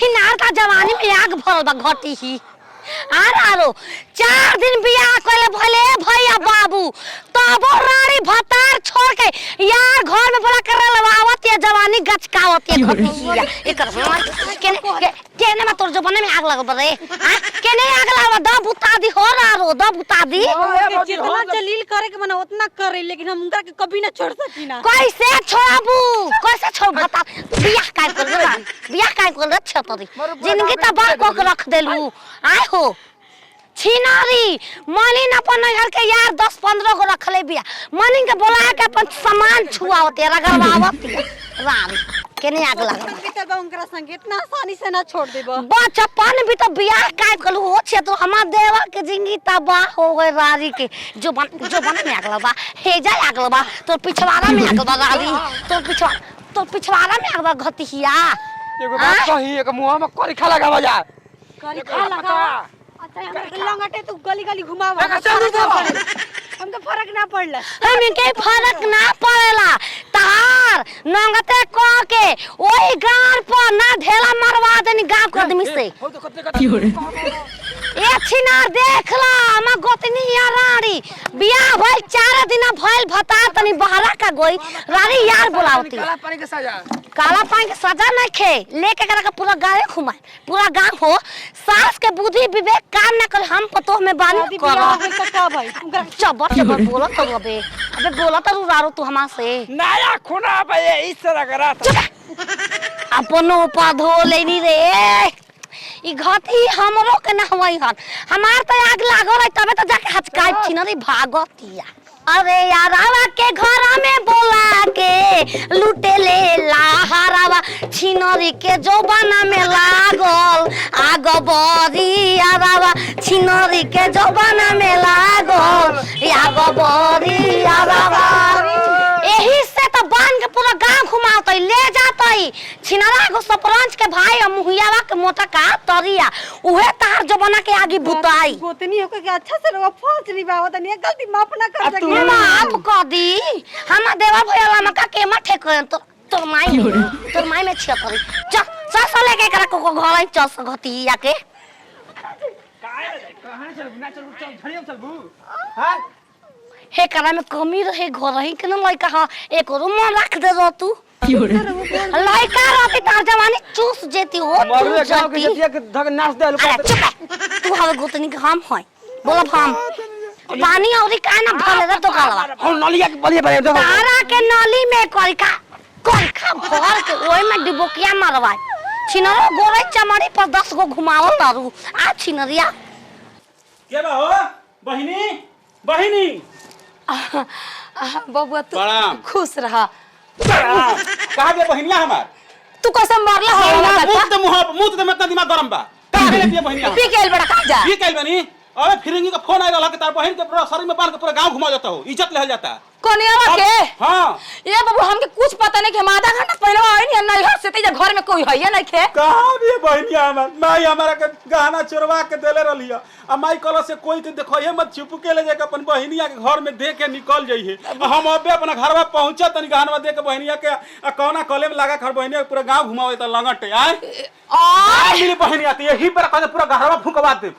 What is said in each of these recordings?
छिनार का जवानी में आग भरल बा घटी ही आरो 4 दिन बियाह कइले भले भैया बाबू तबो रानी भतार छोड़ के यार घर में बोला कर लवावत या जवानी गचकावत या घटिया एकर केने में तोर जवानी में आग लगल बरे केने आग लगल द बुता दी हो रारो द बुता दी जितना जलील करे के मने उतना करे लेकिन हम उनका के कभी ना छोड़ सकी ना कैसे छोड़बू कैसे छोड़ बता बियाह काहे कर छतरी जिंदगी त बा को रख देलू आय हो छिनारी मलिन अपन घर के यार 10-15 को रखले बिया मलिन के बोला के अपन सामान छुआवते रगड़वावत राम केने आग लगा भीतर बा उनकरा संग इतना आसानी से ना छोड़ देबो बचपन भी तो बियाह काहे कलू हो छे तो हमार देवर के जिंदगी तबाह हो गई रारी के जो बन में आग लगा हे जा आग लगा तो पिछवाड़ा में आग लगा रारी तो पिछवाड़ा में आग लगा घटिया एगो बात कही एक मुंह में करिखा लगावा जा करिखा लगा अच्छा हम लंगटे तू गली घुमावा हमके फर्क ना पड़ला हमके फर्क ना पड़ेला तार नंगते क के ओई गार पर ना ढेला मारवा देनी गांव के आदमी से की हो रे ए छिनार देखला हम गोतनी या रानी बियाह भइल 4 दिन भइल भता तनी बहरा का गोई रानी यार बुलावती काला पानी के सजा नहीं खे लेके करा के पूरा गांव घुमाए पूरा गांव हो सास के बुद्धि विवेक काम ना करे हम पतो में बानी कर का भाई चबर बोला तो अबे बोला तो रारो तू हमा से नया खुना बे इस तरह करा अपनो पधो लेनी रे ई घटी हमरो के ना होई हन हमार त आग लागो रे तबे तो जाके हचकाई छी न रे भागतिया अरे यारावा के घर में बोला के लूटे ले लाहरावा छिनरी के जोबाना में लागल आग बरी यारावा छिनरी के जोबाना में लागल आग बरी यारावा एही से तो बांध के पूरा गांव घुमावतई ले जातई छिनरा को सरपंच के भाई मुहियावा के मोटा का तरिया उहे तार जबाना के आगे बुताई गोतनी होके के अच्छा से रवा फौज निभावत नहीं गलती माफ ना कर सकी माफ कर दी हम देवा भैया मका के मठे कर तो तोर माई में छिया करी चल लेके करा को घर चल सकती आके कहां चल झड़िया चलबू हां हे करा में कमी रहे घर ही के न लइका हां एक रूम में रख दे रो तू लइका रहती तार जवानी चूस जेती हो मारू गांव के जतिया के धक नाच दे तू हवे गोतनी के हम होय बोलब हम पानी औरी का ना भले रे तो कालवा हम नलिया के बलिए बले देखो तारा के नली में करिका भर के ओय में डिबोकिया मारवाई छिनरो गोरे चमड़ी पर 10 गो घुमाओ तारू आ छिनरिया के बा हो बहिनी बबुआ तू खुश रहा कहा दे बहिनिया हमार तू कसम मारला हो मुंह तो इतना दिमाग गरम बा कहा दे बहिनिया पी के बड़ा का जा पी के बनी अबे फिरंगी का फोन आइला के तार बहिन के पूरा शरीर में बांध के पूरा गांव घुमा जाता हो इज्जत ले जाता कोनियावा के हां ये बाबू हमके कुछ पता नहीं कि हम आधा घंटा पहले आई नहीं नहीं घर से ते घर में कोई है या नहीं खे कहां भी बहिनिया हमार माई हमारा के गहना चोरवा के देले रहलिया आ माई कल से कोई के देखो ये मत छुप के ले जाके अपन बहिनिया के घर में दे के निकल जाइए हम अबे अपना घर में पहुंचा तनी गहना दे के बहिनिया के कौना कले में लगा खर बहिनिया पूरा गांव घुमावे त लंगटे आए आ मेरी बहिनिया त यही पर पूरा घर में फुकवा दे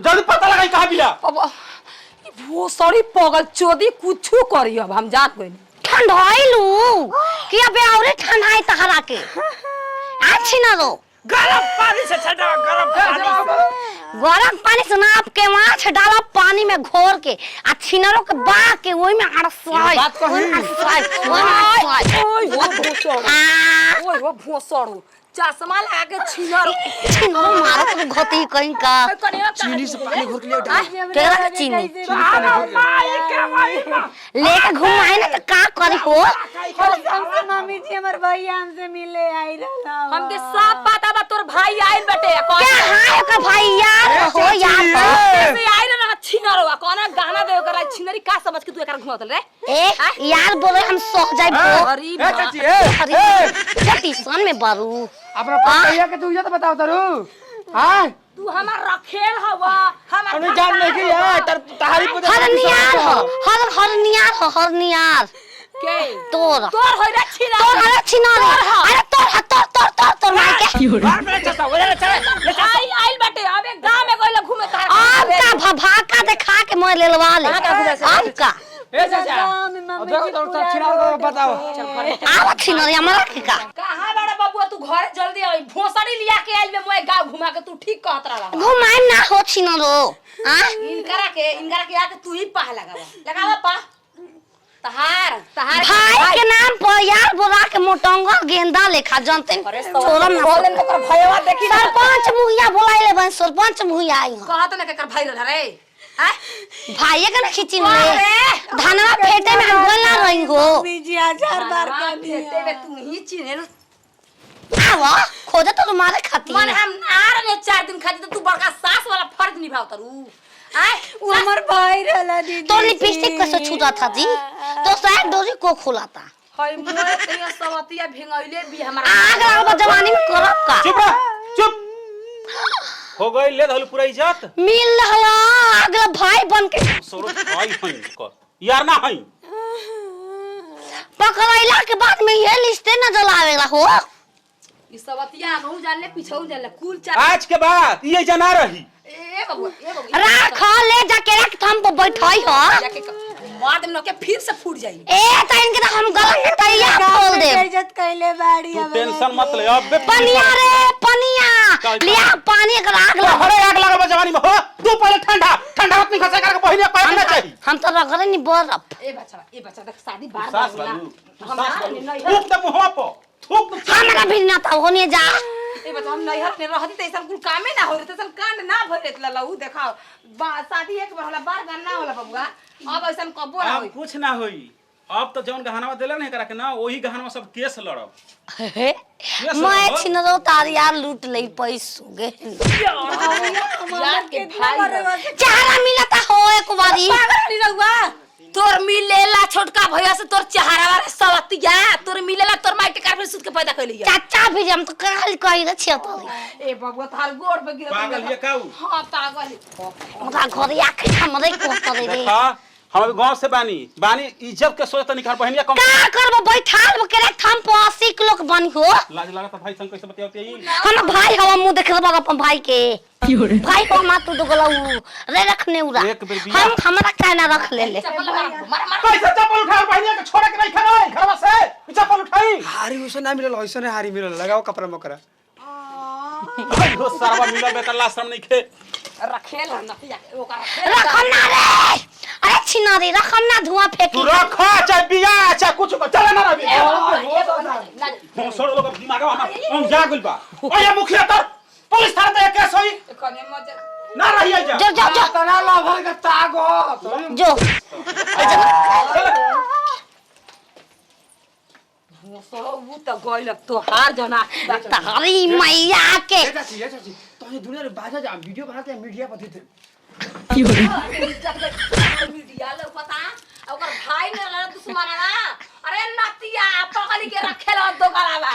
जल्दी पता लगाई कहां बिया वो सॉरी पगल चोदी कुछू करी अब हम जात गइल ठंडाइलू कि अबे औरे ठंडाई तहरा के अच्छी ना रो गरम पानी से छटा गरम पानी से नाप के माछ डाला पानी में घोर के आ छिनरो के बा के ओई में अड़साई बात कही ओए वो भोसड़ू चश्मा लगा के छिनरो मारो तो घोती कहीं का चीनी से पानी घोर के ले केरा चीनी लेके घुमाए ना तो का करी हो हमसे मम्मी जी हमर भाई हमसे मिले आई रहला हमके सब पता बा तोर भाई आइल बटे क्या हाय का भाई यार हो यार कैसे आई रहला छिनरवा कोना गाना दे ओकरा छिनरी का समझ के तू एकरा घुमावत रे ए यार बोले हम सो जाई अरे चाची अरे टीसन में बारू अपना पतिया के तू इज्जत बताओ तरू हां तू हमार रखेल हवा हमार हमने जान नहीं कि यार तहारी पुत हरनियार के तोर तोर होई रे छिना तोर अरे छिनारी अरे तोर मार के घर में चलता हो रे चल आई आइल बाटे अबे गांव में गइल घूमे तार आम का भभाका देखा के मैं लेलवा ले आम का ए चाचा देखो तो छिना को बताओ आवा छिनारी हमरा के का कहां बड़ा बबुआ तू घर जल्दी आई भोसड़ी लिया के आइल में मोए गांव घुमा के तू ठीक कहत रहा घुमाई ना हो छिनारो हां इनकरा के आके तू ही पाह लगावा पा तहार भाई के नाम पर यार बोला के मोटंगा गेंदा लेखा जानते छोरम ना बोले तो कर भयवा देखी सरपंच मुहिया बोलाइले बन सरपंच मुहिया आई कहत ने के कर भाई रे हैं भाई के ना खिचिन ले धनवा फेटे में गोल ना रही हो बीजी 1000 बार का फेटे में तू ही चिने आवा खोजे तो तुम्हारे खाती मन हम आर ने 4 दिन खाती तो तू बड़का सास वाला फर्ज निभाव तरू हैं वो हमार भाई रहला दीदी तो लिपस्टिक कैसे छूटा था जी तो शायद डोरी को खुलाता हई मोए तेरे सवतिया भिंगइले भी हमारा आग लागल जवानी में करब का चुप रह चुप हो गई ले धल पूरा इज्जत मिल रहला अगला भाई बन के सोरो भाई हई कर यार ना हई पकड़ैला के बाद में ये लिस्टे न जलावेला हो ई सवतिया कहूं जान ले पीछे जान ले कुल चार आज के बाद ये जना रही ए बबुआ राख ले जाके रख थम पे बैठाई हो जाके बाद में के फिर से फूट जाई ए त इनके तो हम गलत के तैया खोल दे इज्जत कैले बाड़ी तू टेंशन मत ले अब पनिया रे पनिया लिया पानी का आग लगा हरे आग लगा जवानी में हो तू पहले ठंडा ठंडा उतनी खसे करके बहिने पाए ना चाहिए हम तो रगड़े नहीं बरफ ए बच्चा देख शादी बार सास बार बाबू हम सास बाबू नहीं थूक दे मुंहवा पर थूक दे हमरा भी ना था होने जा ए बच्चा हम नहीं हरने रहती त ऐसा कुल कामे ना होरे त कांड ना भरे त लऊ देखाओ शादी एक बार होला बार बार ना होला बबुआ अब ऐसा कबो ना अब होई कुछ ना होई अब तो जौन गहनवा देले नहीं करा के ना वही गहनवा सब केस लड़ब मैं छिनरो तार यार लूट ले पैसो गे यार के भाई चारा मिलता हो एक बारी पागल नहीं रहुआ तोर मिलेला छोटका भैया से तोर चेहरा वाला सवतिया तोर मिलेला तोर माटी कार पे सुत के पैदा कइली चाचा भी हम तो काल कहि रे छिय तो ए बबुआ थार गोड़ पे गिरत पागल ये काऊ हां पागल हमरा घर आके हमरे को करे रे देखा हम अभी गांव से बानी इज्जत के सोच तनी घर बहनिया कम का करबो बैठाल के रे थम पे 80 किलो के बनी हो लाज लगा तो भाई संग कैसे बतियाते ई हम भाई हम मुंह देख लेबा अपन भाई के भाई को मार तू गलऊ रे रखने उरा एक बेर बिया हम हमरा कहना रख ले ले चप्पल मार मार कैसे चप्पल उठा बहनिया के छोड़े के नहीं खाना घरवा से चप्पल उठाई हारी उसे ना मिलल ऐसे ने हारी मिलल लगाओ कपड़ा मकरा भाई हो सरवा मिला बेकर लाशरम नहीं खे रखेल न ओका रखम ना रे अरे छिनारी रखम ना धुआं तू फेंकी रखा चाहे बिया चाहे कुछ चले ना रवि ना हम छोड़ लोग दिमागवा हम जा गइल बा ओए मुखिया तो पुलिस थाना ते केस होई कने मजे ना रही जा जो जो जो तना लाभर के तागो जो वो तो गइल तो हार जना तारी मैया के ये चाची तो ये दुनिया रे बाजा जा वीडियो बनाते हैं मीडिया पर देते मीडिया ले पता ओकर भाई ने दुश्मन ना अरे नतिया पकड़ के रखेला दो गलावा